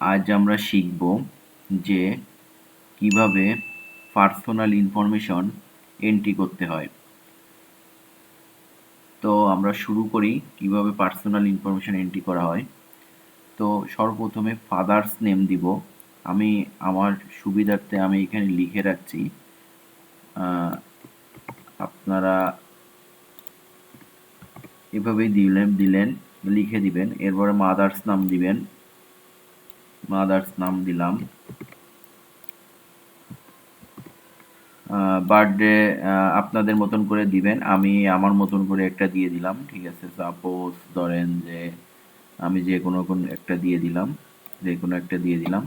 আজ আমরা শিখব যে কিভাবে পার্সোনাল ইনফরমেশন এন্ট্রি করতে হয়। তো আমরা শুরু করি কিভাবে পার্সোনাল ইনফরমেশন এন্ট্রি করা হয়। তো সর্বপ্রথমে ফাদার্স নেম দিব। আমি আমার সুবিধার্থে আমি এখানে লিখে রাখছি, আপনারা এভাবেই দিলেন লিখে দিবেন। এরপরে মাদার্স নাম দিবেন, মাদার্স নাম দিলাম। বার্থডে আপনাদের মতন করে দিবেন, আমি আমার মতন করে একটা দিয়ে দিলাম, ঠিক আছে। সাপোজ ধরেন যে আমি যে কোনো একটা দিয়ে দিলাম, যে কোনো একটা দিয়ে দিলাম।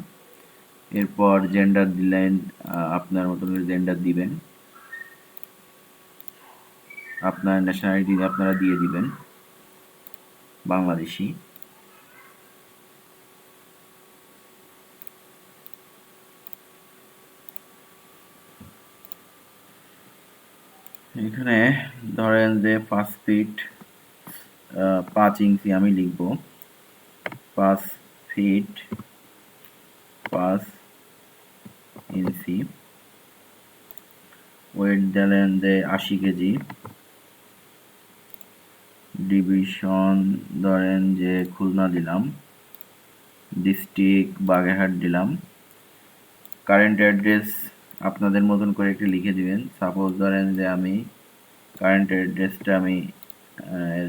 এরপর জেন্ডার দিলেন, আপনার মতন করে জেন্ডার দিবেন। আপনার ন্যাশনালিটি আপনারা দিয়ে দিবেন বাংলাদেশি। এখানে ধরেন যে 5 ফিট 5 ইঞ্চি আমি লিখব, 5 ফিট 5 ইঞ্চি। ওয়েট দিলেন যে 80 কেজি। ডিভিশন ধরেন যে খুলনা দিলাম, ডিস্ট্রিক্ট বাগেরহাট দিলাম। কারেন্ট অ্যাড্রেস আপনাদের মতন করে একটু লিখে দিবেন। সাপোজ ধরেন যে আমি কারেন্ট অ্যাড্রেসটা আমি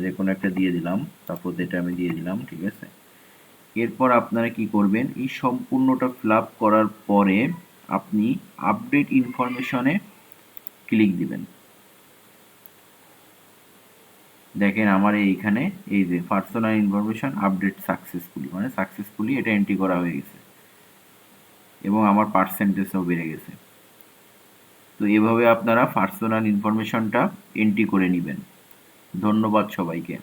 যে কোনো একটা দিয়ে দিলাম, সাপোজ এটা আমি দিয়ে দিলাম, ঠিক আছে। এরপর আপনারা কি করবেন, এই সম্পূর্ণটা ফিল আপ করার পরে আপনি আপডেট ইনফরমেশনে ক্লিক দিবেন। দেখেন আমার এইখানে এই যে পার্সোনাল ইনফরমেশন আপডেট সাকসেসফুলি, মানে সাকসেসফুলি এটা এন্ট্রি করা হয়ে গেছে এবং আমার পার্সেন্টেজও বেড়ে গেছে। তো এভাবে আপনারা পার্সোনাল ইনফরমেশনটা এন্ট্রি করে নেবেন। ধন্যবাদ সবাইকে।